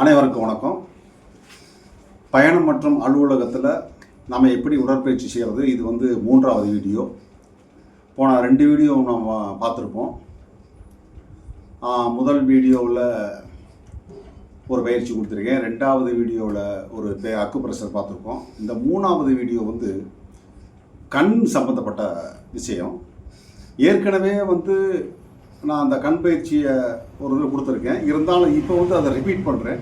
அனைவருக்கும் வணக்கம். பயணம் மற்றும் அலுவலகத்தில் நம்ம எப்படி உடற்பயிற்சி செய்கிறது, இது வந்து 3வது வீடியோ. போன 2 வீடியோ நம்ம பார்த்துருப்போம். முதல் வீடியோவில் ஒரு பயிற்சி கொடுத்துருக்கேன். 2வது வீடியோவில் ஒரு அக்குப்ரெஷர் பார்த்துருக்கோம். இந்த 3வது வீடியோ வந்து கண் சம்மந்தப்பட்ட விஷயம். ஏற்கனவே வந்து நான் அந்த கண் பயிற்சியை ஒரு இதில் கொடுத்துருக்கேன். இருந்தாலும் இப்போ வந்து அதை ரிப்பீட் பண்ணுறேன்.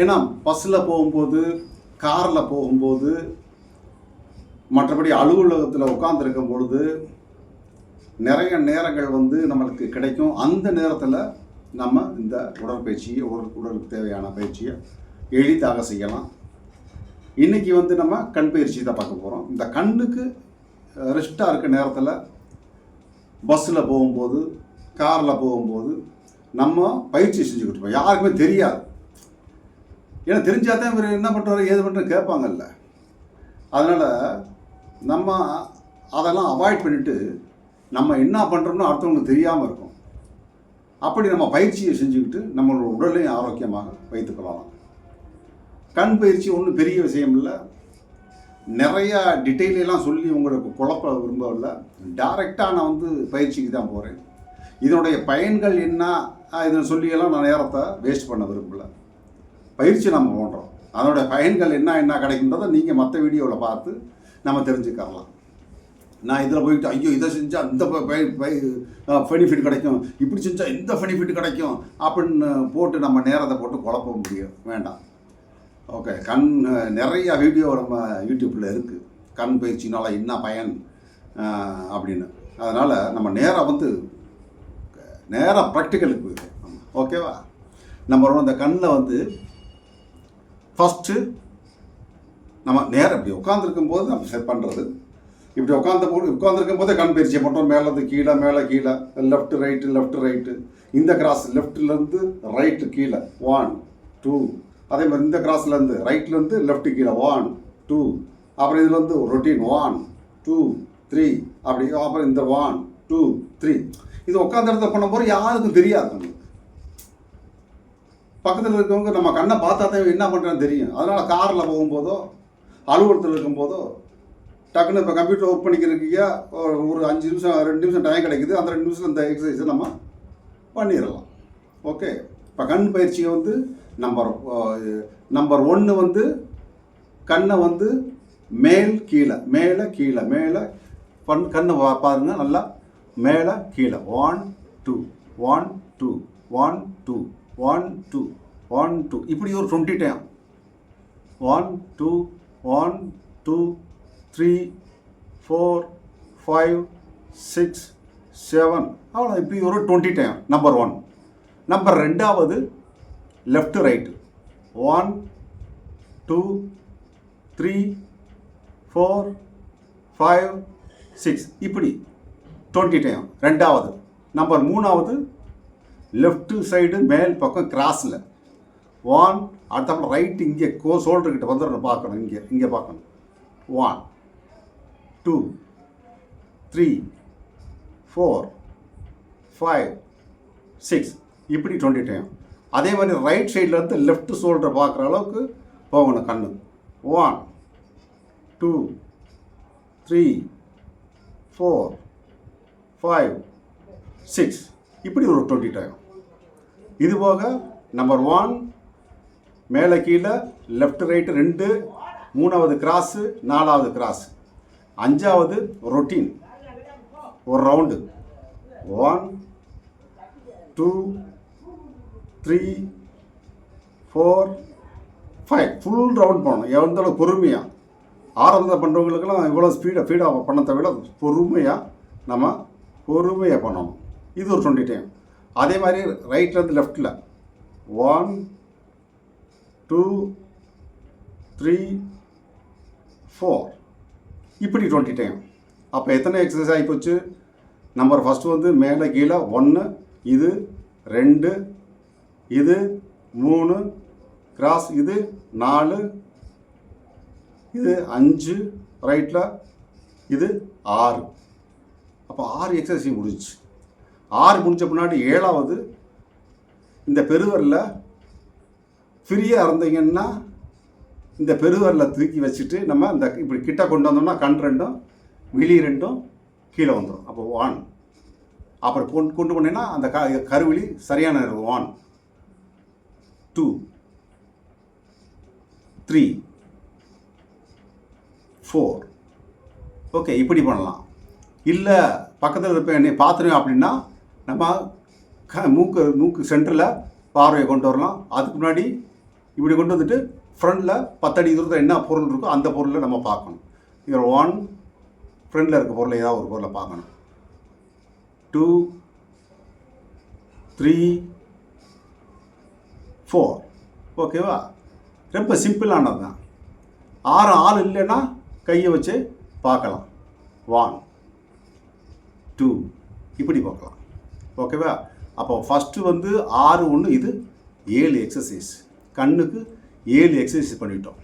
ஏன்னா பஸ்ஸில் போகும்போது, காரில் போகும்போது, மற்றபடி அலுவலகத்தில் உட்காந்துருக்கும் பொழுது நிறைய நேரங்கள் வந்து நம்மளுக்கு கிடைக்கும். அந்த நேரத்தில் நம்ம இந்த உடற்பயிற்சியை, உடலுக்கு தேவையான பயிற்சியை எளிதாக செய்யலாம். இன்றைக்கி வந்து நம்ம கண் பயிற்சி தான் பார்க்க போகிறோம். இந்த கண்ணுக்கு ரெஸ்ட்டாக இருக்க நேரத்தில் பஸ்ஸில் போகும்போது, காரில் போகும்போது நம்ம பயிற்சி செஞ்சுக்கிட்டு இருப்போம். யாருக்குமே தெரியாது. ஏன்னா தெரிஞ்சால் தான் இவர் என்ன பண்ணுறாரு, ஏது பண்ணுறது கேட்பாங்கல்ல. அதனால் நம்ம அதெல்லாம் அவாய்ட் பண்ணிவிட்டு நம்ம என்ன பண்ணுறோம்னு அடுத்தவங்களுக்கு தெரியாமல் இருக்கும். அப்படி நம்ம பயிற்சியை செஞ்சுக்கிட்டு நம்மளோட உடலையும் ஆரோக்கியமாக வைத்துக்கொள்ளலாம். கண் பயிற்சி ஒன்றும் பெரிய விஷயம் இல்லை. நிறையா டீட்டெயிலெல்லாம் சொல்லி உங்களுக்கு குழப்ப விரும்பவில்லை. டைரெக்டாக நான் வந்து பயிற்சிக்கு தான் போகிறேன். இதனுடைய பயன்கள் என்ன, இதை சொல்லியெல்லாம் நான் நேரத்தை வேஸ்ட் பண்ண விரும்பலை. பயிற்சி நம்ம பண்ணுறோம், அதனுடைய பயன்கள் என்ன கிடைக்கின்றதை நீங்கள் மற்ற வீடியோவில் பார்த்து நம்ம தெரிஞ்சுக்கலாம். நான் இதில் போயிட்டு ஐயோ இதை செஞ்சால் இந்த பெனிஃபிட் கிடைக்கும், இப்படி செஞ்சால் இந்த பெனிஃபிட் கிடைக்கும் அப்படின்னு போட்டு நம்ம நேரத்தை போட்டு குழப்ப முடியும் வேண்டாம். ஓகே, நிறையா வீடியோ நம்ம யூடியூப்பில் இருக்குது, கண் பயிற்சினால் என்ன பயன் அப்படின்னு. அதனால் நம்ம நேராக ப்ராக்டிக்கலுக்கு போயிடும். ஓகேவா? நம்பர் 1, இந்த கண்ணில் வந்து ஃபஸ்ட்டு நம்ம நேரம் இப்படி உட்காந்துருக்கும் போது நம்ம செட் பண்ணுறது. இப்படி உட்காந்துருக்கும் போதே கண் பயிற்சியை பண்ணுறோம். மேலேருந்து கீழே, மேலே கீழே, லெஃப்ட்டு ரைட்டு. இந்த கிராஸ் லெஃப்ட்லேருந்து ரைட்டு கீழே 1 2. அதே மாதிரி இந்த கிராஸ்லேருந்து ரைட்லேருந்து லெஃப்ட்டு கீழே 1 2. அப்புறம் இதில் வந்து ரொட்டீன் 1 2 3. அப்படி அப்புறம் இந்த 1 2 3. இது உட்காந்து இடத்துல பண்ண போகிற யாருக்கும் தெரியாது. நம்மளுக்கு பக்கத்தில் இருக்கவங்க நம்ம கண்ணை பார்த்தா தான் என்ன பண்ணுறேன்னு தெரியும். அதனால் காரில் போகும்போதோ, அலுவலகத்தில் இருக்கும்போதோ, டக்குன்னு இப்போ கம்ப்யூட்டர் ஒர்க் பண்ணிக்கிறதுக்கு ஒரு 5 நிமிஷம் 2 நிமிஷம் டைம் கிடைக்குது. அந்த 2 நிமிஷம் இந்த எக்ஸசைஸை நம்ம பண்ணிடலாம். ஓகே, இப்போ கண் பயிற்சியை வந்து நம்பர் 1 வந்து கண்ணை வந்து மேலே கீழே கண்ணை பாருங்க, நல்லா மேலே கீழே 1 2 1 2 1 2 1 2 1 2. இப்படி ஒரு 20 டைம் 1 2 1 2 3 4 5 6 7. அவ்வளோ இப்படி ஒரு 20 டைம் நம்பர் 1. நம்பர் 2வது லெஃப்ட் ரைட்டு 1 2 3 4 5 6. இப்படி 20 டைம் 2வது. நம்பர் 3வது லெஃப்ட் சைடு மேல் பக்கம் கிராஸில் 1. அடுத்த ரைட்டு இங்கே ஷோல்டர்கிட்ட வந்துடணும், பார்க்கணும், இங்கே பார்க்கணும். 1 2 3 4 5 6. இப்படி 20 டைம். அதே மாதிரி ரைட் சைட்லேருந்து லெஃப்ட் ஷோல்டர் பார்க்குற அளவுக்கு போகணும் கண்ணு. 1 2 3 4 5 6. இப்படி ஒரு 20 டைம். இது போக நம்பர் 1 மேலே கீழே, லெஃப்ட் ரைட்டு 2, 3வது கிராஸு, 4வது கிராஸு, 5வது ரொட்டீன் ஒரு ரவுண்டு 1 2 3 4 5. ஃபுல் ரவுண்ட் பண்ணணும். எவ்வளோ பொறுமையாக ஆரம்பத்தில் பண்ணுறவங்களுக்கெல்லாம் இவ்வளோ ஸ்பீடாக பண்ணதை விட பொறுமையாக பண்ணணும். இது ஒரு 20 டைம். அதே மாதிரி ரைட்லேருந்து லெஃப்டில் 1 2 3 4. இப்படி 20 டைம். அப்போ எத்தனை எக்ஸசைஸ் ஆகிப்போச்சு? நம்பர் ஃபஸ்ட்டு வந்து மேலே கீழே 1, இது 2, இது 3, கிராஸ் இது 4, இது 5, ரைட்டில் இது 6. அப்போ 6 எக்ஸசைஸ் முடிஞ்சிச்சு. 6 முடிஞ்ச பின்னாடி 7வது இந்த பெருவரில் ஃப்ரீயாக இருந்தீங்கன்னா இந்த பெருவரில் தூக்கி வச்சுட்டு நம்ம இந்த இப்படி கிட்ட கொண்டு வந்தோம்னா கண் ரெண்டும் விழி ரெண்டும் கீழே வந்துடும். அப்போ 1 அப்புறம் கொண்டு போனீங்கன்னா அந்த கருவிழி சரியான 1 2 3 4 ஓகே, இப்படி பண்ணலாம். இல்லை பக்கத்தில் இருப்ப என்னை பார்த்துருவேன் அப்படின்னா நம்ம மூக்கு சென்டரில் பார்வையை கொண்டு வரலாம். அதுக்கு முன்னாடி இப்படி கொண்டு வந்துட்டு ஃப்ரண்டில் 10 அடி தூரத்தில் என்ன பொருள் இருக்கோ அந்த பொருளை நம்ம பார்க்கணும். இதில் 1 ஃப்ரண்டில் இருக்க பொருளை ஏதாவது ஒரு பொருளை பார்க்கணும். 2 3 4 ஓகேவா? ரொம்ப சிம்பிளானது தான். 6 ஆள் இல்லைன்னா கையை வச்சு பார்க்கலாம். 1 2 இப்படி பார்க்கலாம். ஓகேவா? அப்போ ஃபஸ்ட்டு வந்து 6 1 இது 7 எக்ஸசைஸ். கண்ணுக்கு 7 எக்ஸசைஸ் பண்ணிட்டோம்.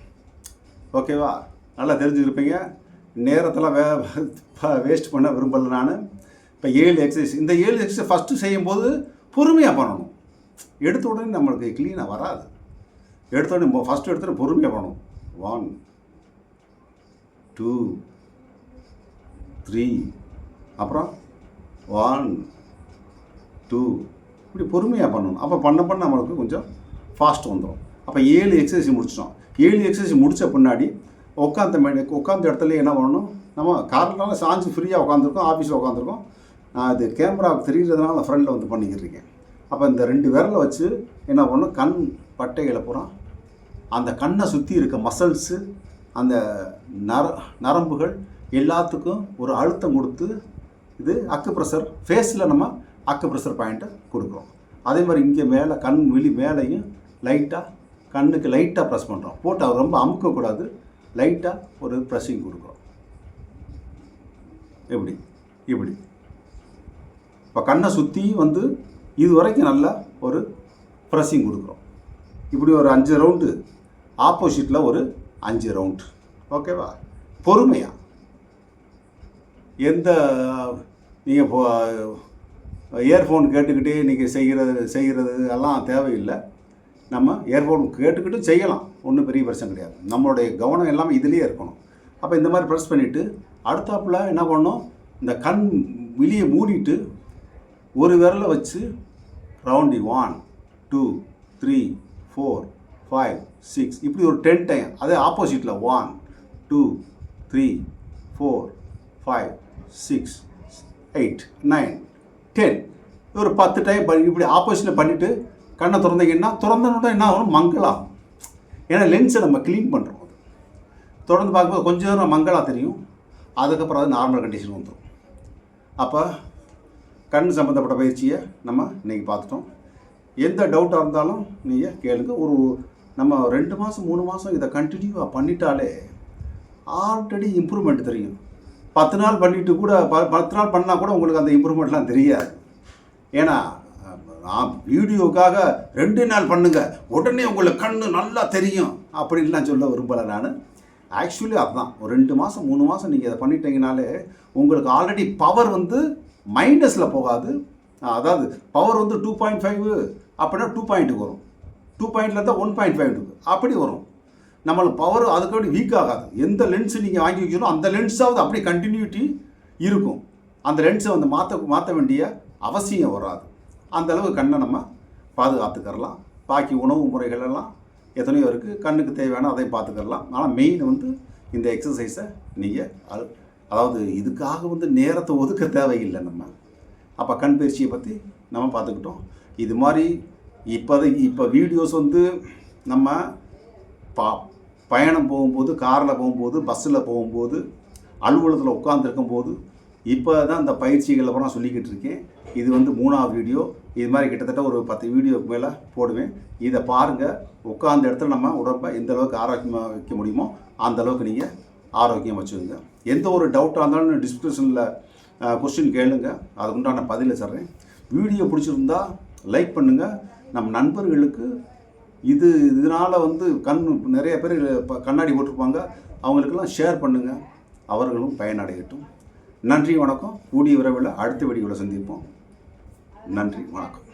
ஓகேவா? நல்லா தெரிஞ்சுருப்பீங்க. நேரத்தெல்லாம் வேஸ்ட் பண்ண விரும்பலை நான். இப்போ 7 எக்ஸசைஸ், இந்த 7 எக்ஸசைஸ் ஃபஸ்ட்டு செய்யும்போது பொறுமையாக பண்ணணும். எடுத்த உடனே நம்மளுக்கு க்ளீனாக வராது. எடுத்த உடனே ஃபஸ்ட்டு எடுத்துகிட்டு பொறுமையாக பண்ணணும். 1 2 3 அப்புறம் 1 2 இப்படி பொறுமையாக பண்ணணும். அப்போ பண்ண நம்மளுக்கு கொஞ்சம் ஃபாஸ்ட் வந்துடும். அப்போ 7 எக்ஸசைஸ் முடிச்சிட்டோம். 7 எக்ஸசைஸ் முடித்த பின்னாடி உட்காந்த இடத்துல என்ன பண்ணணும், நம்ம காரணத்தால் சாஞ்சு ஃப்ரீயாக உட்காந்துருக்கோம், ஆஃபீஸில் உட்காந்துருக்கோம். நான் இது கேமரா தெரிகிறதுனால ஃப்ரண்டில் வந்து பண்ணிக்கிட்டு இருக்கேன். அப்போ இந்த 2 விரலை வச்சு என்ன பண்ணணும், கண் பட்டைகளை பூரா அந்த கண்ணை சுற்றி இருக்க மசில்ஸு, அந்த நரம்புகள் எல்லாத்துக்கும் ஒரு அழுத்தம் கொடுத்து, இது அக்குப்ரெஷர் ஃபேஸில் நம்ம அக்குப்ரெஷர் பாயிண்ட்டை கொடுக்குறோம். அதே மாதிரி இங்கே மேலே கண் விழி மேலேயும் லைட்டாக கண்ணுக்கு லைட்டாக ப்ரெஸ் பண்ணுறோம். போட்டு அவர் ரொம்ப அமுக்கக்கூடாது, லைட்டாக ஒரு ப்ரெஸ்ஸிங் கொடுக்குறோம். இப்படி இப்போ கண்ணை சுற்றி வந்து இது வரைக்கும் நல்லா ஒரு ப்ரெஸ்ஸிங் கொடுக்குறோம். இப்படி ஒரு 5 ரவுண்டு, ஆப்போசிட்டில் ஒரு 5 ரவுண்டு. ஓகேவா? பொறுமையாக எந்த நீங்கள் இயர்ஃபோன் கேட்டுக்கிட்டே நீங்கள் செய்கிறது எல்லாம் தேவையில்லை. நம்ம இயர்ஃபோன் கேட்டுக்கிட்டும் செய்யலாம், ஒன்றும் பெரிய பிரச்சனை கிடையாது. நம்மளுடைய கவனம் எல்லாமே இதுலேயே இருக்கணும். அப்போ இந்த மாதிரி ப்ரெஸ் பண்ணிவிட்டு அடுத்தாப்பில் என்ன பண்ணணும், இந்த கண் விழியை மூடிட்டு ஒரு விரலை வச்சு ரவுண்டி 1 2 3 4 5 6 இப்படி ஒரு 10 டைம். அதே ஆப்போசிட்டில் 1 2 3 4 5 6 8 9 10 ஒரு 10 டைம் இப்படி ஆப்போசிட்டில் பண்ணிவிட்டு கண்ணை திறந்தீங்கன்னா என்ன ஆகணும், மங்களாகும். ஏன்னா லென்ஸை நம்ம க்ளீன் பண்ணுறோம். அது தொடர்ந்து பார்க்கும்போது கொஞ்சம் நேரம் மங்களாக தெரியும். அதுக்கப்புறம் அது நார்மல் கண்டிஷன் வந்துடும். அப்போ கண் சம்மந்தப்பட்ட பயிற்சியை நம்ம இன்றைக்கி பார்த்துட்டோம். எந்த டவுட்டாக இருந்தாலும் நீங்கள் கேளுங்க. நம்ம 2 மாதம் 3 மாதம் இதை கண்டினியூவாக பண்ணிட்டாலே ஆல்ரெடி இம்ப்ரூவ்மெண்ட் தெரியும். 10 நாள் பண்ணிவிட்டு கூட 10 நாள் பண்ணால் கூட உங்களுக்கு அந்த இம்ப்ரூவ்மெண்ட்லாம் தெரியாது. ஏன்னா நான் வீடியோவுக்காக 2 நாள் பண்ணுங்க உடனே உங்களுக்கு கண் நல்லா தெரியும் அப்படின்லாம் சொல்ல விரும்பலை நான். ஆக்சுவலி அதுதான், ஒரு 2 மாதம் 3 மாதம் நீங்கள் இதை பண்ணிட்டீங்கனாலே உங்களுக்கு ஆல்ரெடி பவர் வந்து மைனஸில் போகாது. அதாவது பவர் வந்து 2.5 அப்படின்னா 2 வரும். 2 இருந்தால் 1.5 அப்படி வரும். நம்மளுக்கு பவர் அதுக்கு வீக் ஆகாது. எந்த லென்ஸு நீங்கள் வாங்கி வைக்கணும் அந்த லென்ஸாவது அப்படி கண்டினியூட்டி இருக்கும். அந்த லென்ஸை வந்து மாற்ற வேண்டிய அவசியம் வராது. அந்தளவு கண்ணை நம்ம பாதுகாத்துக்கரலாம். பாக்கி உணவு முறைகள் எல்லாம் எத்தனையோ இருக்குது, கண்ணுக்கு தேவையான அதையும் பார்த்துக்கலாம். ஆனால் மெயின் வந்து இந்த எக்ஸசைஸை நீங்கள் அதாவது இதுக்காக வந்து நேரத்தை ஒதுக்க தேவையில்லை. நம்ம அப்போ கண் பயிற்சியை பற்றி நம்ம பார்த்துக்கிட்டோம். இது மாதிரி இப்போ வீடியோஸ் வந்து நம்ம பயணம் போகும்போது, காரில் போகும்போது, பஸ்ஸில் போகும்போது, அலுவலகத்தில் உட்காந்துருக்கும் போது இப்போ தான் இந்த பயிற்சிகளை அப்புறம் நான் சொல்லிக்கிட்டு இருக்கேன். இது வந்து 3ஆவது வீடியோ. இது மாதிரி கிட்டத்தட்ட ஒரு 10 வீடியோக்கு மேலே போடுவேன். இதை பாருங்கள். உட்காந்த இடத்துல நம்ம உடம்பை எந்த அளவுக்கு ஆரோக்கியமாக வைக்க முடியுமோ அந்த அளவுக்கு நீங்கள் ஆரோக்கியம் வச்சுக்கோங்க. எந்த ஒரு டவுட்டாக இருந்தாலும் டிஸ்கிரிப்ஷனில் கொஸ்டின் கேளுங்க, அதுக்குண்டான பதிலை சொல்கிறேன். வீடியோ பிடிச்சிருந்தா லைக் பண்ணுங்கள். நம்ம நண்பர்களுக்கு இதனால் வந்து நிறைய பேர் கண்ணாடி போட்டிருப்பாங்க, அவங்களுக்கெல்லாம் ஷேர் பண்ணுங்கள், அவர்களும் பயனடையட்டும். நன்றி, வணக்கம். கூடிய விரைவில் அடுத்த வீடியோவில் சந்திப்போம். நன்றி, வணக்கம்.